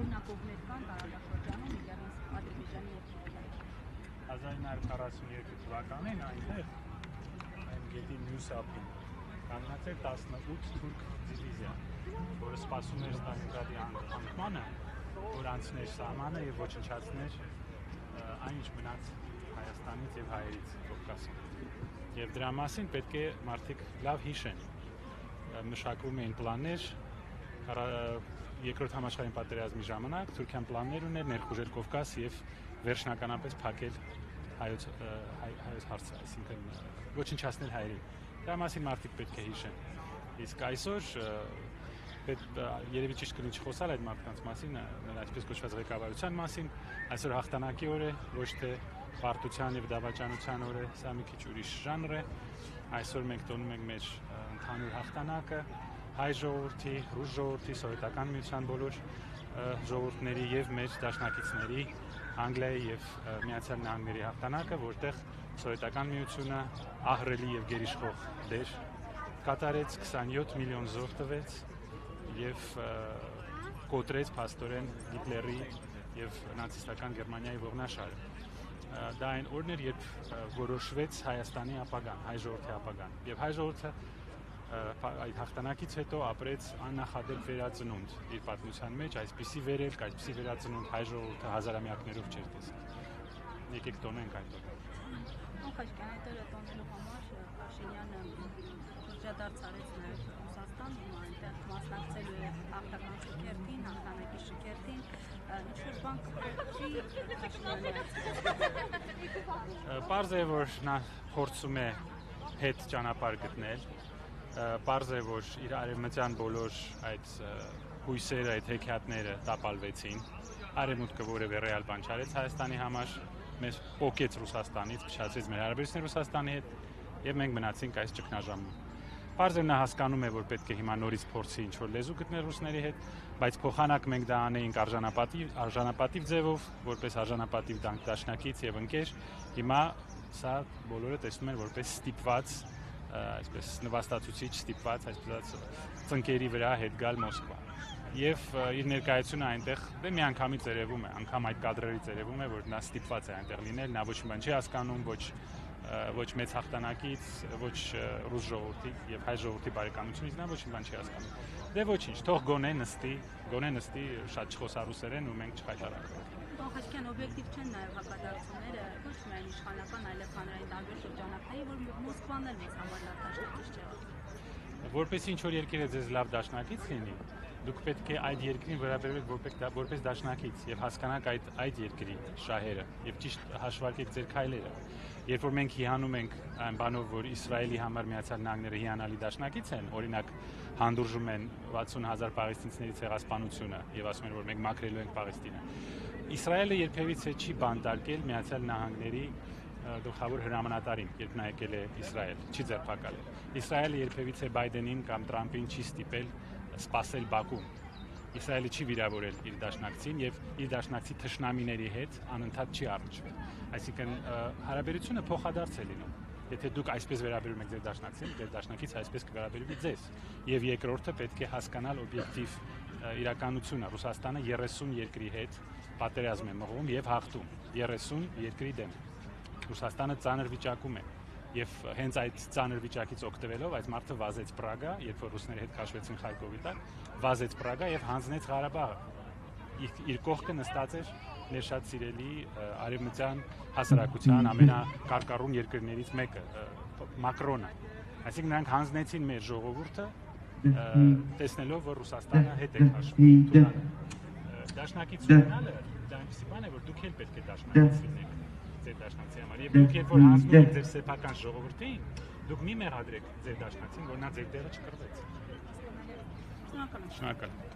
շարունակողներ կան տարածաշրջանում Իրանից Ադրբեջանի եւ 1942 թվականին այնտեղ այն գետի մյուս ափին կանգնած էր 18 թուրք դիվիզիա, որը սպասում էր Ստալինգրադի անկմանը, որ անցներ սահմանը եւ ոչնչացներ այն ինչ մնաց Հայաստանից եւ հայերից Կովկասում։ Եվ դրա մասին պետք է մարդիկ լավ հիշեն։ Մշակվում էին պլաններ երկրորդ համաշխարհային պատերազմի ժամանակ Թուրքիան պլաններ ուներ ներխուժել Կովկաս եւ վերջնականապես փակել հայոց հարցը, այսինքն ոչնչացնել հայերին։ Դրա մասին մարդիկ պետք է հիշեն։ Իսկ այսօր երևի ճիշտ կլինի չխոսալ այդ մարդկանց մասին, այսպես կոչված ղեկավարության մասին, այսօր հաղթանակի օր է, ոչ թե պարտության եւ դավաճանության օր է, սա մի քիչ ուրիշ ժանր է։ Այսօր մենք տոնում ենք մեր ընդհանուր հաղթանակը, հայ ժողովրդի, ռուս ժողովրդի, սովետական միության բոլոր ժողովուրդների եւ մեր դաշնակիցների, Անգլիայի եւ Միացյալ Նահանգների հաղթանակը, որտեղ սովետական միությունը ահռելի եւ գերիշխող դեր կատարեց, 27 միլիոն զոհ տվեց եւ կոտրեց փաստորեն Հիտլերի եւ նացիստական Գերմանիայի ողնաշարը։ Դա այն օրն էր, երբ որոշվեց Հայաստանի ապագան, հայ ժողովրդի ապագան։ Եվ հայ ժողովուրդը այդ հաղթանակից հետո ապրեց աննախադեպ վերածնունդ իր պատմության մեջ, այսպիսի վերելք, այսպիսի վերածնունդ հայ ժողովուրդը հազարամյակներով չէր տեսել։ Եկեք տոնենք այդ օրը։ Անկաշկան այդ օրը տոնելու համար Փաշինյանը շրջադարձ արեց նաև Ռուսաստան, այնտեղ մասնակցելու է հաղթական շքերթին, հաղթանակի շքերթին, ինչ-որ բան կփոխի Փաշինյանի այցը։ Պարզ է, որ նա փորձում է հետ ճանապարհ գտնել, պարզ է, որ իր արևմտյան բոլոր այդ հույսերը, այդ հեքիաթները տապալվեցին, արևմուտքը որևէ ռեալ բան չարեց Հայաստանի համար, մեզ պոկեց Ռուսաստանից, փչացրեց մեր հարաբերությունները Ռուսաստանի հետ եւ մենք մնացինք այս ճգնաժամում։ Պարզ է նա հասկանում է, որ պետք է հիմա նորից փորձի ինչ-որ լեզու գտնել ռուսների հետ, բայց փոխանակ մենք դա անեինք արժանապատիվ ձևով, որպես արժանապատիվ դաշնակից եւ ընկեր, հիմա սա բոլորը տեսնում են որպես ստիպված, այսպես նվաստացուցիչ ստիպված, այսպես ծնկերի վրա հետ գալ Մոսկվա։ Եվ իր ներկայությունը այնտեղ դե մի անգամից երևում է, անգամ այդ կադրերից երևում է, որ նա ստիպված է այնտեղ լինել, նա ոչ մի բան չի հասկանում, ոչ մեծ հաղթանակից, ոչ ռուս ժողովրդի եւ հայ ժողովրդի բարեկամությունից նա ոչ մի բան չի հասկանում։ Դե ոչինչ, թող գոնե նստի, շատ չխոսա ռուսերեն ու մենք չխայտարարենք։ Անկաշկան օբյեկտիվ չեն նաև հակադարձությունները, ոչ միայն իշխանական, այլև հանրային տարբեր շրջանակների, որ Մոսկվան էլ մեզ համար լավ դաշնակից չէ։ Որպես ինչ-որ երկիրը ձեզ լավ դաշնակից լինի, դուք պետք է այդ երկրին վերաբերվեք որպես դաշնակից եւ հասկանաք այդ երկրի շահերը եւ ճիշտ հաշվարկեք ձեր քայլերը։ Երբ որ մենք հիանում ենք այն բանով, որ Իսրայելի համար Միացյալ Նահանգները հիանալի դաշնակից են, օրինակ հանդուրժում են 60,000 պաղեստինցիների ցեղասպանությունը եւ ասում են, որ մենք մաքրելու ենք Պաղեստինը։ Իսրայելը երբևիցե չի բանտարկել Միացյալ Նահանգների գլխավոր հրամանատարին, երբ նա եկել է Իսրայել, չի ձերբակալել։ Իսրայելը երբևիցե Բայդենին կամ Տրամփին չի ստիպել սպասել Բաքվում։ Իսրայելը չի վիրավորել իր դաշնակցին եւ իր դաշնակցի թշնամիների հետ անընդհատ չի առնչվել։ Այսինքն հարաբերությունը փոխադարձ է լինում։ Եթե դուք այսպես վերաբերում եք ձեր դաշնակցին, ձեր դաշնակից այսպես կվերաբերվի ձեզ։ Եվ երկրորդը պետք է հասկանալ օբյեկտիվ իրականությունը։ Ռուսաստանը 30 երկրի հետ պատերազմ է մղում եւ հաղթում 30 երկրի դեմ։ Ռուսաստանը ծանր վիճակում է եւ հենց այդ ծանր վիճակից օգտվելով այս մարդը վազեց Պրագա, երբ որ ռուսների հետ քաշվեցին Խարկովի տակ, վազեց Պրագա եւ հանձնեց Ղարաբաղը։ Իր կողքը նստած էր մեր շատ սիրելի արևմտյան հասարակության ամենակարկառուն երկրներից մեկը, Մակրոնը։ Այսինքն նրանք հանձնեցին մեր ժողովուրդը, տեսնելով, որ Ռուսաստանը հետ է քաշվում։ Դաշնակից ունենալը դա այնպեսի բան է, որ դուք էլ պետք է դաշնակից լինեք ձեր դաշնակցի համար։ Եվ դուք երբ որ հանձնում եք ձեր սեփական ժողովրդին, դուք մի մեղադրեք ձեր դաշնակցին, որ նա ձեր տեղը չկրվեց։ Շնորհակալ եմ։